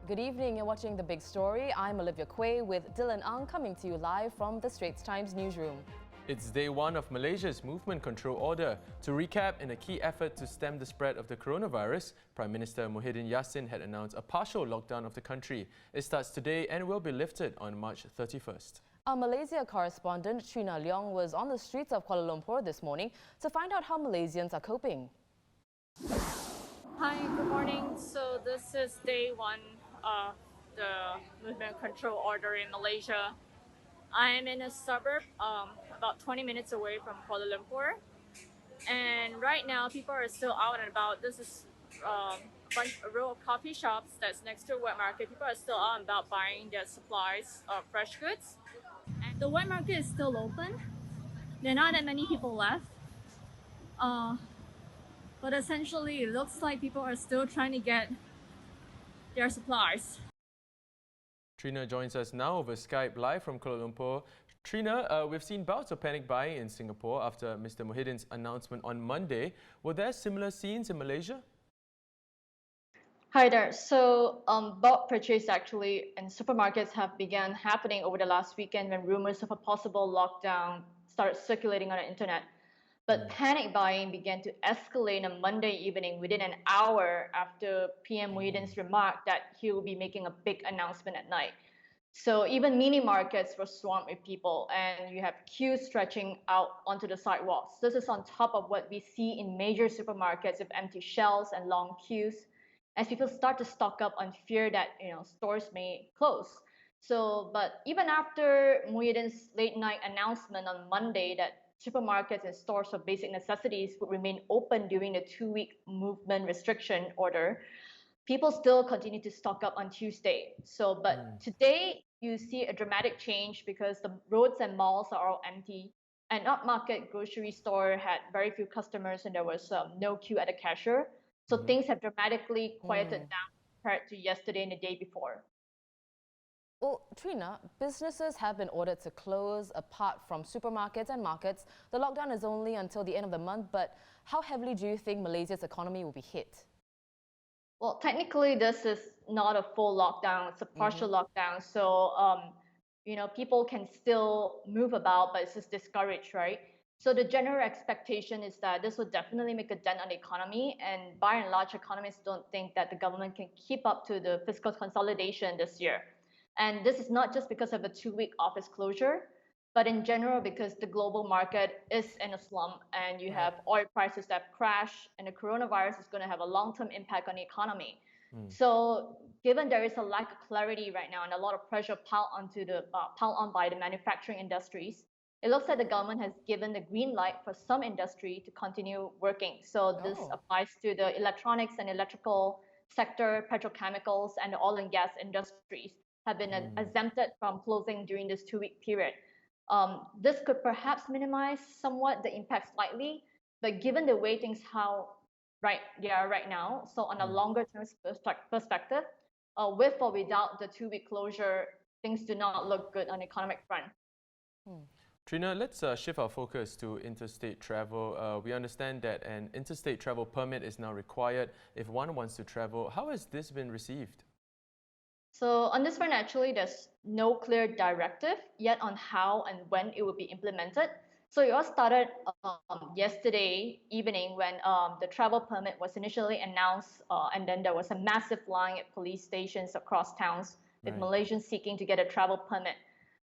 Good evening, you're watching The Big Story. I'm Olivia Quay with Dylan Ang coming to you live from the Straits Times newsroom. It's day one of Malaysia's movement control order. To recap, in a key effort to stem the spread of the coronavirus, Prime Minister Muhyiddin Yassin had announced a partial lockdown of the country. It starts today and will be lifted on March 31st. Our Malaysia correspondent Trinna Leong was on the streets of Kuala Lumpur this morning to find out how Malaysians are coping. Hi, good morning. So this is day one of the movement control order in Malaysia. I'm in a suburb about 20 minutes away from Kuala Lumpur, and right now people are still out and about. This is a row of coffee shops that's next to a wet market. People are still out and about buying their supplies of fresh goods. And the wet market is still open. There are not that many people left. But essentially, it looks like people are still trying to get their supplies. Trinna joins us now over Skype live from Kuala Lumpur. Trinna, we've seen bouts of panic buying in Singapore after Mr. Muhyiddin's announcement on Monday. Were there similar scenes in Malaysia? Hi there. So bulk purchase actually in supermarkets have begun happening over the last weekend when rumors of a possible lockdown started circulating on the internet. But panic buying began to escalate on Monday evening within an hour after PM Muhyiddin's remark that he will be making a big announcement at night. So even mini markets were swamped with people, and you have queues stretching out onto the sidewalks. This is on top of what we see in major supermarkets with empty shelves and long queues, as people start to stock up on fear that stores may close. So, but even after Muhyiddin's late night announcement on Monday that supermarkets and stores for basic necessities would remain open during the 2-week movement restriction order, people still continue to stock up on Tuesday. So, but today you see a dramatic change because the roads and malls are all empty. An upmarket grocery store had very few customers and there was no queue at the cashier. So things have dramatically quieted down compared to yesterday and the day before. Well, Trinna, businesses have been ordered to close apart from supermarkets and markets. The lockdown is only until the end of the month, but how heavily do you think Malaysia's economy will be hit? Well, technically, this is not a full lockdown. It's a partial lockdown. So, people can still move about, but it's just discouraged, right? So the general expectation is that this will definitely make a dent on the economy. And by and large, economists don't think that the government can keep up to the fiscal consolidation this year. And this is not just because of the 2-week office closure, but in general because the global market is in a slump and you have oil prices that have crashed, and the coronavirus is going to have a long-term impact on the economy. So given there is a lack of clarity right now and a lot of pressure piled on by the manufacturing industries, it looks like the government has given the green light for some industry to continue working. So this applies to the electronics and electrical sector, petrochemicals, and the oil and gas industries have been exempted from closing during this 2-week period. This could perhaps minimize somewhat the impact slightly, but given the way things they are right now, so on a longer term perspective, with or without the 2-week closure, things do not look good on the economic front. Trinna, let's shift our focus to interstate travel. We understand that an interstate travel permit is now required if one wants to travel. How has this been received? So on this front, actually, there's no clear directive yet on how and when it will be implemented. So it all started yesterday evening when the travel permit was initially announced, and then there was a massive line at police stations across towns with Malaysians seeking to get a travel permit.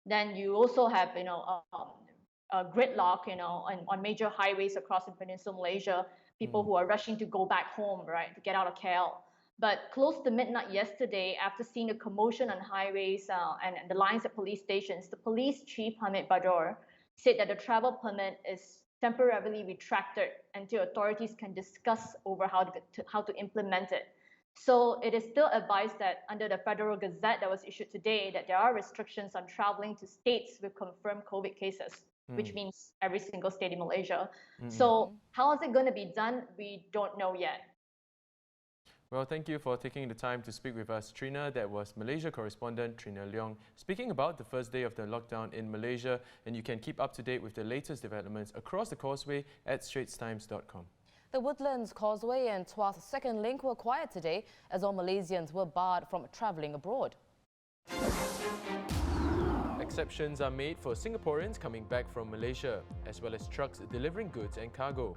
Then you also have, a gridlock, on major highways across the Peninsula Malaysia, people who are rushing to go back home, right, to get out of KL. But close to midnight yesterday, after seeing the commotion on highways and the lines at police stations, the police chief, Hamid Bador, said that the travel permit is temporarily retracted until authorities can discuss over how to implement it. So it is still advised that under the Federal Gazette that was issued today, that there are restrictions on traveling to states with confirmed COVID cases, which means every single state in Malaysia. So how is it going to be done? We don't know yet. Well, thank you for taking the time to speak with us, Trinna. That was Malaysia correspondent Trinna Leong speaking about the first day of the lockdown in Malaysia. And you can keep up to date with the latest developments across the causeway at straitstimes.com. The Woodlands Causeway and Tuas Second Link were quiet today as all Malaysians were barred from travelling abroad. Exceptions are made for Singaporeans coming back from Malaysia, as well as trucks delivering goods and cargo.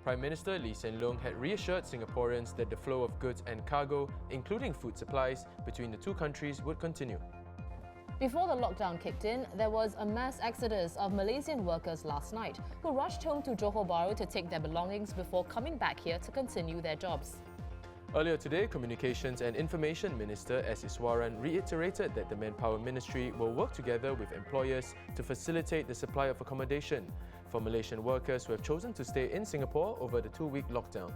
Prime Minister Trinna Leong had reassured Singaporeans that the flow of goods and cargo, including food supplies, between the two countries would continue. Before the lockdown kicked in, there was a mass exodus of Malaysian workers last night who rushed home to Johor Bahru to take their belongings before coming back here to continue their jobs. Earlier today, Communications and Information Minister S. Iswaran reiterated that the Manpower Ministry will work together with employers to facilitate the supply of accommodation for Malaysian workers who have chosen to stay in Singapore over the two-week lockdown.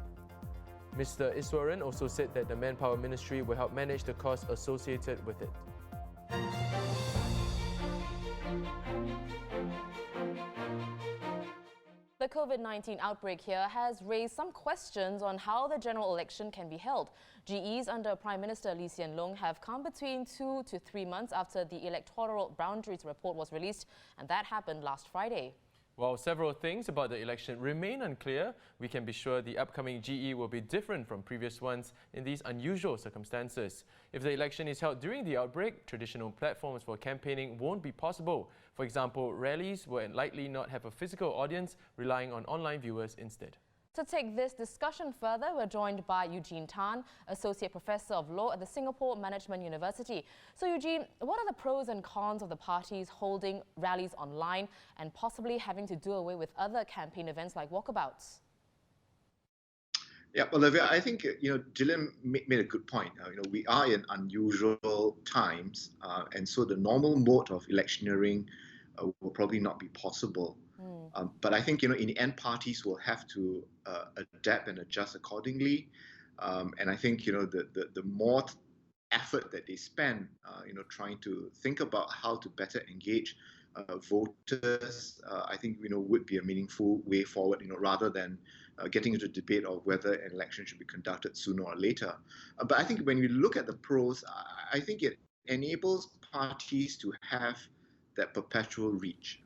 Mr. Iswaran also said that the Manpower Ministry will help manage the costs associated with it. The COVID-19 outbreak here has raised some questions on how the general election can be held. GEs under Prime Minister Trinna Leong have come between 2 to 3 months after the electoral boundaries report was released, and that happened last Friday. While several things about the election remain unclear, we can be sure the upcoming GE will be different from previous ones in these unusual circumstances. If the election is held during the outbreak, traditional platforms for campaigning won't be possible. For example, rallies will likely not have a physical audience, relying on online viewers instead. To take this discussion further, we're joined by Eugene Tan, Associate Professor of Law at the Singapore Management University. So Eugene, what are the pros and cons of the parties holding rallies online and possibly having to do away with other campaign events like walkabouts? Yeah, Olivia, I think Gillian made a good point. We are in unusual times, and so the normal mode of electioneering will probably not be possible. But I think in the end, parties will have to adapt and adjust accordingly. And I think the more effort that they spend, trying to think about how to better engage voters, I think would be a meaningful way forward. Rather than getting into debate of whether an election should be conducted sooner or later. But I think when we look at the pros, I think it enables parties to have that perpetual reach.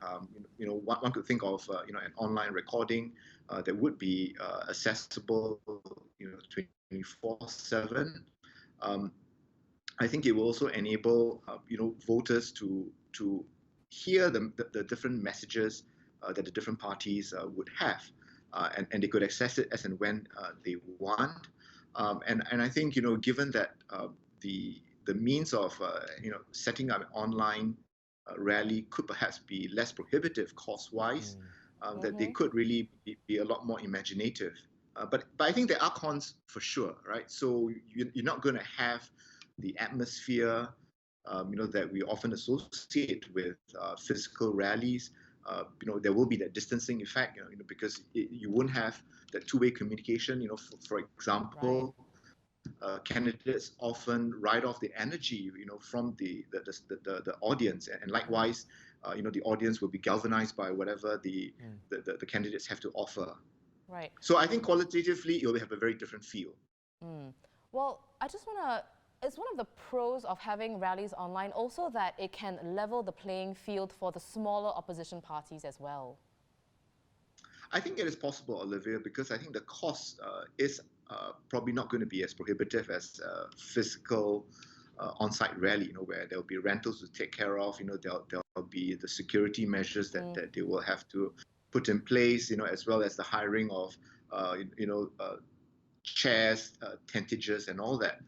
One could think of an online recording that would be accessible 24/7. I think it will also enable voters to hear the different messages that the different parties would have, and they could access it as and when they want. And I think given that the means of setting up an online rally could perhaps be less prohibitive cost-wise, that they could really be a lot more imaginative. But I think there are cons for sure, right? So you're not going to have the atmosphere, that we often associate with physical rallies. There will be that distancing effect, because you won't have that two-way communication. For example. Right. Candidates often ride off the energy, from the audience, and likewise, the audience will be galvanized by whatever the candidates have to offer. Right. So I think qualitatively, it will have a very different feel. Well, I just want to. It's one of the pros of having rallies online also that it can level the playing field for the smaller opposition parties as well. I think it is possible, Olivia, because I think the cost is probably not going to be as prohibitive as physical on-site rally, where there'll be rentals to take care of, there'll be the security measures that they will have to put in place, as well as the hiring of, chairs, tentages, and all that.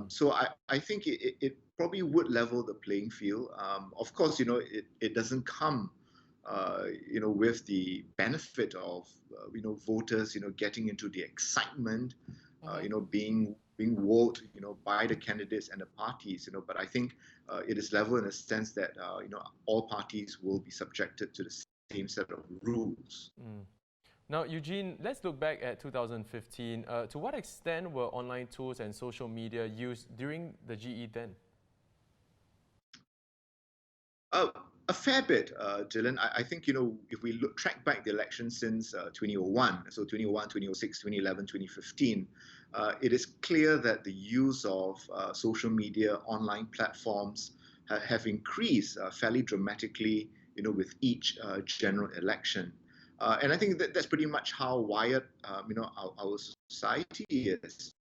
So I think it probably would level the playing field. Of course, it doesn't come with the benefit of voters getting into the excitement, being wowed by the candidates and the parties. But I think it is level in a sense that all parties will be subjected to the same set of rules. Now, Eugene, let's look back at 2015. To what extent were online tools and social media used during the GE then? A fair bit, Dylan. I think, if we track back the election since 2001, so 2001, 2006, 2011, 2015, it is clear that the use of social media, online platforms have increased fairly dramatically, with each general election. And I think that's pretty much how wired, our society is.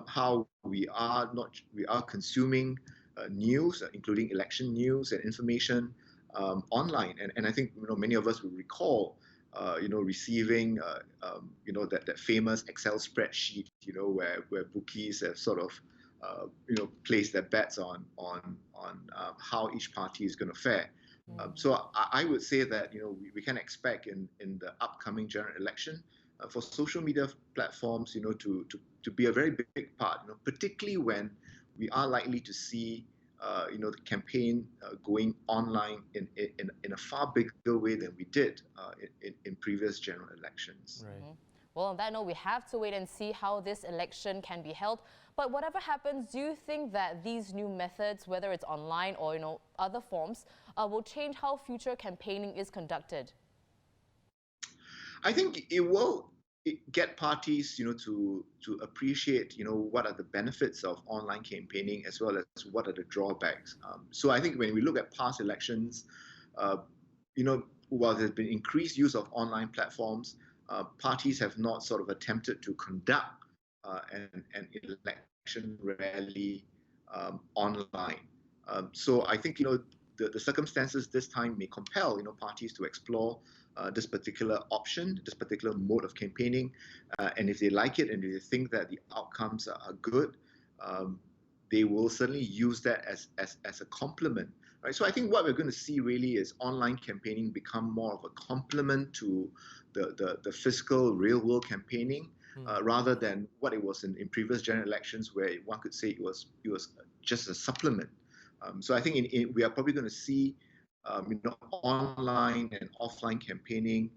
How we are consuming news, including election news and information online. And I think many of us will recall receiving that famous Excel spreadsheet where bookies have sort of placed their bets on how each party is going to fare. So I would say that we can expect in the upcoming general election for social media platforms to be a very big part, particularly when we are likely to see the campaign going online in a far bigger way than we did in previous general elections. Right. Well, on that note, we have to wait and see how this election can be held. But whatever happens, do you think that these new methods, whether it's online or other forms, will change how future campaigning is conducted? I think it will get parties, to appreciate, what are the benefits of online campaigning as well as what are the drawbacks. So I think when we look at past elections, while there's been increased use of online platforms, parties have not sort of attempted to conduct an election rally online. So I think the circumstances this time may compel parties to explore this particular option, this particular mode of campaigning, and if they like it and if they think that the outcomes are good, they will certainly use that as a complement. Right? So I think what we're going to see really is online campaigning become more of a complement to the fiscal real-world campaigning, rather than what it was in previous general elections, where one could say it was just a supplement. So I think we are probably going to see online and offline campaigning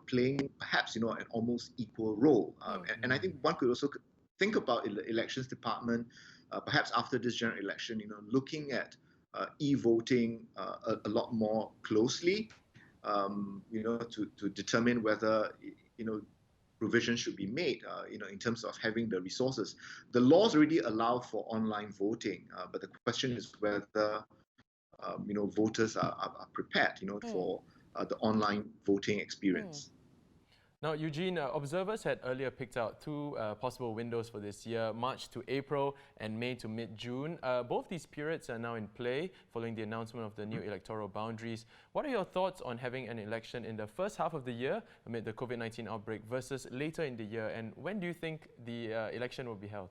playing perhaps an almost equal role. And I think one could also think about the elections department perhaps after this general election, looking at e-voting a lot more closely, to determine whether provision should be made, in terms of having the resources. The laws already allow for online voting, but the question is whether voters are prepared, for the online voting experience. Now, Eugene, observers had earlier picked out two possible windows for this year, March to April and May to mid-June. Both these periods are now in play following the announcement of the new electoral boundaries. What are your thoughts on having an election in the first half of the year amid the COVID-19 outbreak versus later in the year? And when do you think the election will be held?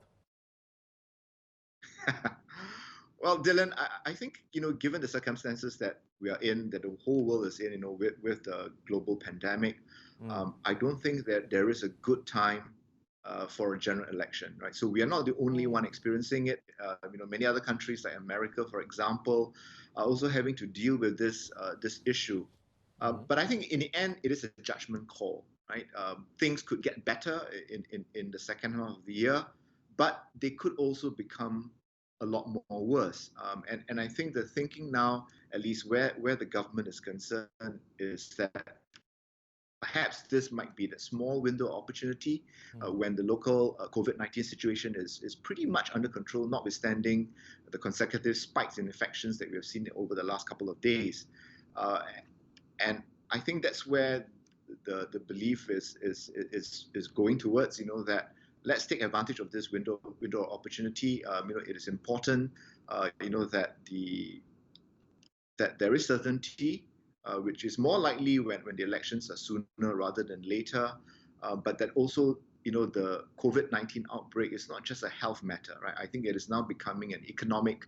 Well, Dylan, I think, given the circumstances that we are in, that the whole world is in, with the global pandemic, I don't think that there is a good time for a general election, right? So we are not the only one experiencing it. Many other countries like America, for example, are also having to deal with this issue. But I think in the end, it is a judgment call, right? Things could get better in the second half of the year, but they could also become a lot more worse. And I think the thinking now, at least where the government is concerned, is that perhaps this might be the small window of opportunity when the local COVID-19 situation is pretty much under control, notwithstanding the consecutive spikes in infections that we have seen over the last couple of days. And I think that's where the belief is going towards, that let's take advantage of this window of opportunity. It is important, that there is certainty, which is more likely when the elections are sooner rather than later, but that also, the COVID-19 outbreak is not just a health matter, right? I think it is now becoming an economic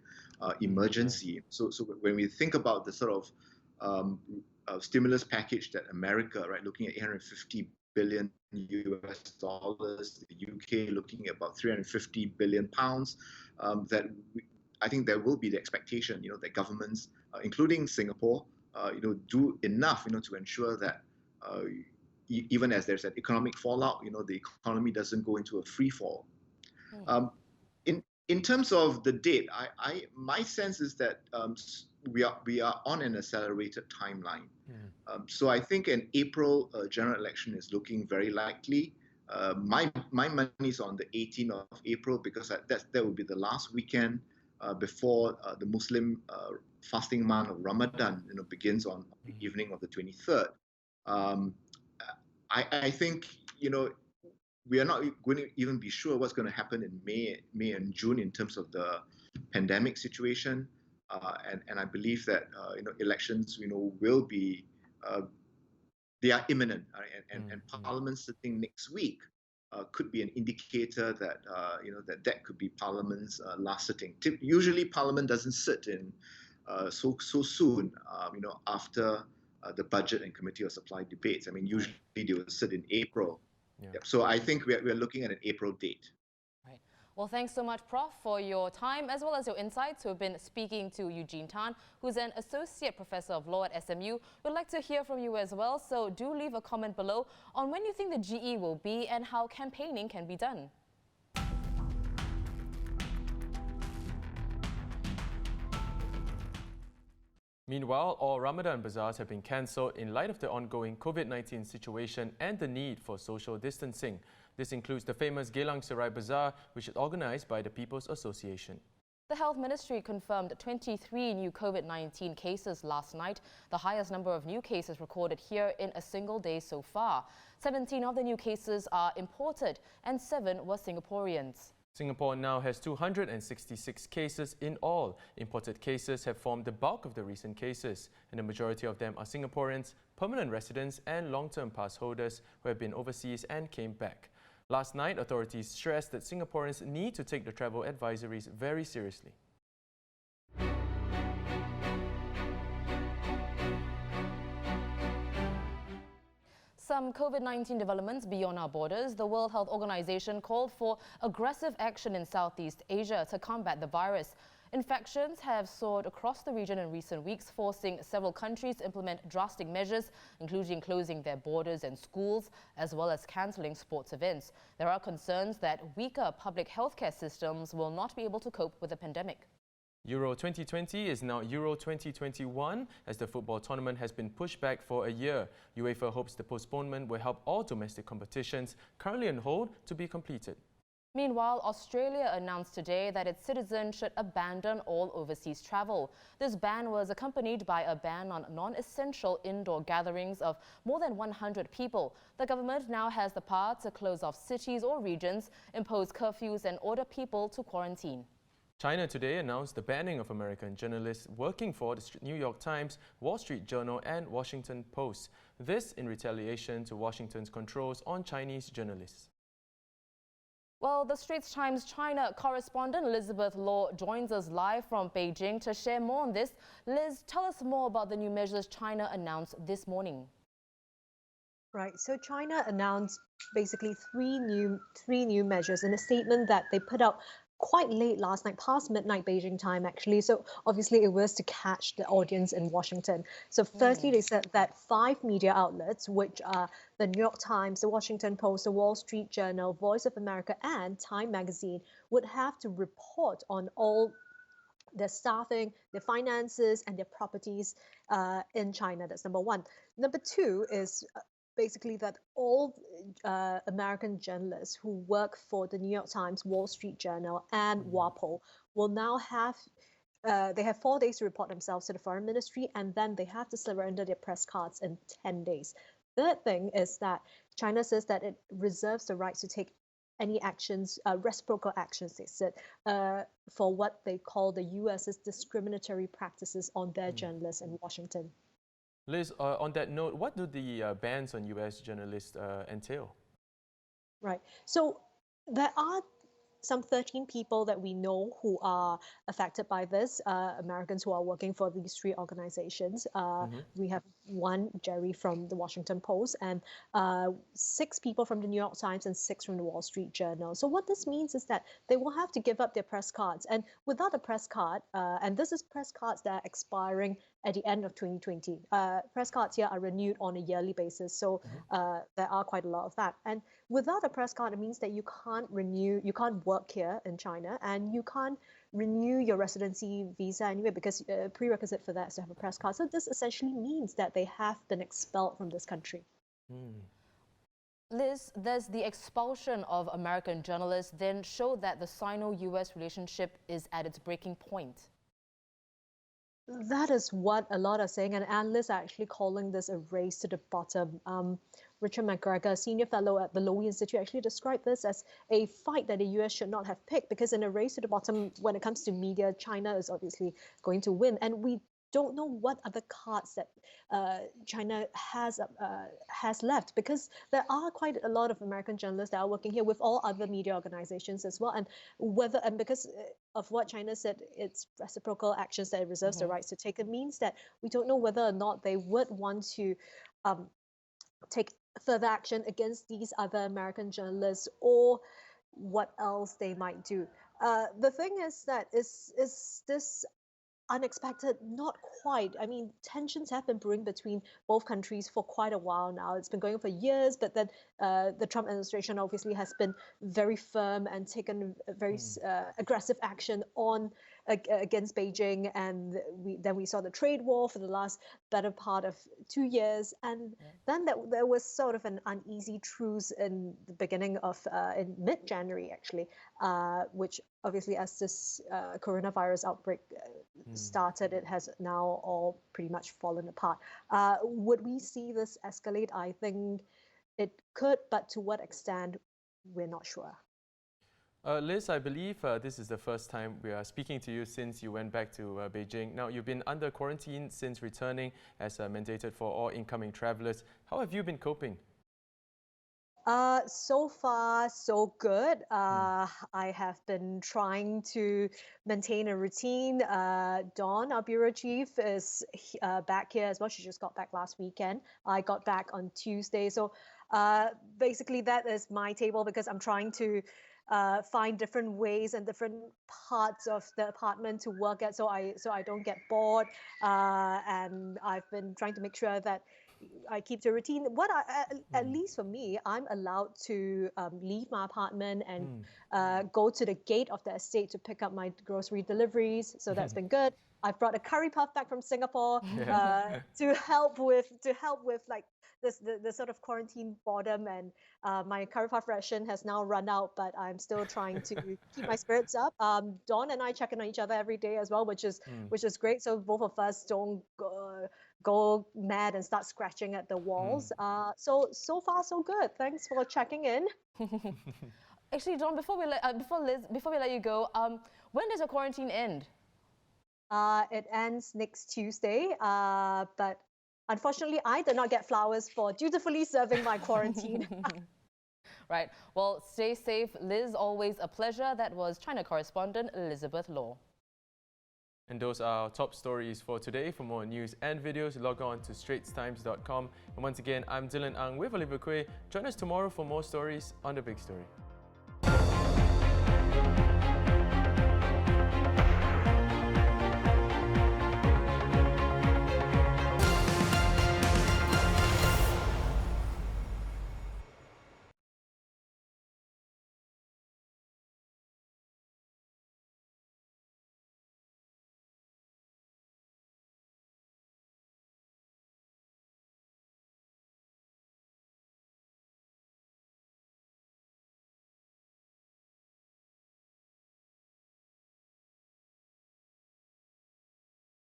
emergency. So when we think about the sort of stimulus package that America, right, looking at 850 billion US dollars, the UK looking at about 350 billion pounds, I think there will be the expectation, that governments, including Singapore, do enough, to ensure that even as there's an economic fallout, the economy doesn't go into a free fall. In terms of the date, my sense is that we are on an accelerated timeline. So I think an April general election is looking very likely. My money is on the 18th of April because that would be the last weekend before the Muslim fasting month of Ramadan begins on the evening of the 23rd. I think, we are not going to even be sure what's going to happen in May and June in terms of the pandemic situation, and I believe that elections, will be they are imminent, and Parliament sitting next week could be an indicator that that could be Parliament's last sitting. Usually, Parliament doesn't sit in so soon, after the budget and committee of supply debates. I mean, usually they will sit in April. Yeah. Yep. So I think we're looking at an April date. Right. Well, thanks so much, Prof, for your time as well as your insights. We've been speaking to Eugene Tan, who's an Associate Professor of Law at SMU. We'd like to hear from you as well, so do leave a comment below on when you think the GE will be and how campaigning can be done. Meanwhile, all Ramadan bazaars have been cancelled in light of the ongoing COVID-19 situation and the need for social distancing. This includes the famous Geylang Serai Bazaar, which is organised by the People's Association. The Health Ministry confirmed 23 new COVID-19 cases last night, the highest number of new cases recorded here in a single day so far. 17 of the new cases are imported and 7 were Singaporeans. Singapore now has 266 cases in all. Imported cases have formed the bulk of the recent cases, and the majority of them are Singaporeans, permanent residents and long-term pass holders who have been overseas and came back. Last night, authorities stressed that Singaporeans need to take the travel advisories very seriously. Some COVID-19 developments beyond our borders. The World Health Organization called for aggressive action in Southeast Asia to combat the virus. Infections have soared across the region in recent weeks, forcing several countries to implement drastic measures, including closing their borders and schools, as well as cancelling sports events. There are concerns that weaker public healthcare systems will not be able to cope with the pandemic. Euro 2020 is now Euro 2021 as the football tournament has been pushed back for a year. UEFA hopes the postponement will help all domestic competitions currently on hold to be completed. Meanwhile, Australia announced today that its citizens should abandon all overseas travel. This ban was accompanied by a ban on non-essential indoor gatherings of more than 100 people. The government now has the power to close off cities or regions, impose curfews and order people to quarantine. China today announced the banning of American journalists working for the New York Times, Wall Street Journal and Washington Post. This in retaliation to Washington's controls on Chinese journalists. Well, the Straits Times China correspondent Elizabeth Law joins us live from Beijing to share more on this. Liz, tell us more about the new measures China announced this morning. Right, so China announced basically three new measures in a statement that they put out quite late last night, past midnight Beijing time actually. So obviously it was to catch the audience in Washington. So firstly, they said that 5 media outlets, which are the New York Times, the Washington Post, the Wall Street Journal, Voice of America and Time Magazine, would have to report on all their staffing, their finances and their properties in China. That's number one. Number two is basically that all American journalists who work for the New York Times, Wall Street Journal and WAPO will now have, they have 4 days to report themselves to the Foreign Ministry, and then they have to surrender their press cards in 10 days. Third thing is that China says that it reserves the right to take any actions, reciprocal actions, they said, for what they call the US's discriminatory practices on their journalists in Washington. Liz, on that note, what do the bans on US journalists entail? Right. So there are some 13 people that we know who are affected by this, Americans who are working for these 3 organizations. We have one, Jerry, from the Washington Post, and 6 people from the New York Times and 6 from the Wall Street Journal. So what this means is that they will have to give up their press cards. And without a press card, and this is press cards that are expiring at the end of 2020. Press cards here are renewed on a yearly basis, so there are quite a lot of that. And without a press card, it means that you can't renew, you can't work here in China, and you can't renew your residency visa anyway, because a prerequisite for that is to have a press card. So this essentially means that they have been expelled from this country. Liz, does the expulsion of American journalists then show that the Sino-US relationship is at its breaking point? That is what a lot are saying, and analysts are actually calling this a race to the bottom. Richard McGregor, a senior fellow at the Lowy Institute, actually described this as a fight that the US should not have picked, because in a race to the bottom, when it comes to media, China is obviously going to win. And we don't know what other cards that China has left, because there are quite a lot of American journalists that are working here with all other media organizations as well, and because of what China said, it's reciprocal actions that it reserves the rights to take. It means that we don't know whether or not they would want to take further action against these other American journalists, or what else they might do. The thing is that is this unexpected? Not quite. I mean, tensions have been brewing between both countries for quite a while now. It's been going on for years, but then the Trump administration obviously has been very firm and taken very aggressive action against Beijing, and we saw the trade war for the last better part of 2 years, and then there was sort of an uneasy truce in the beginning of in mid-January actually, which obviously as this coronavirus outbreak started, it has now all pretty much fallen apart. Would we see this escalate? I think it could, but to what extent, we're not sure. Liz, I believe this is the first time we are speaking to you since you went back to Beijing. Now, you've been under quarantine since returning, as mandated for all incoming travellers. How have you been coping? So far, so good. I have been trying to maintain a routine. Dawn, our bureau chief, is back here as well. She just got back last weekend. I got back on Tuesday. So basically that is my table, because I'm trying to find different ways and different parts of the apartment to work at, so I don't get bored. And I've been trying to make sure that I keep the routine. At least for me, I'm allowed to leave my apartment and go to the gate of the estate to pick up my grocery deliveries. So that's been good. I've brought a curry puff back from Singapore to help with like the sort of quarantine boredom, and my curry puff ration has now run out, but I'm still trying to keep my spirits up. Dawn and I check in on each other every day as well, which is great. So both of us don't go mad and start scratching at the walls. So far so good. Thanks for checking in. Actually, Dawn, before we let you go, when does your quarantine end? It ends next Tuesday, but unfortunately, I did not get flowers for dutifully serving my quarantine. Right. Well, stay safe. Liz, always a pleasure. That was China correspondent Elizabeth Law. And those are our top stories for today. For more news and videos, log on to straitstimes.com. And once again, I'm Dylan Ang with Oliver Quay. Join us tomorrow for more stories on The Big Story.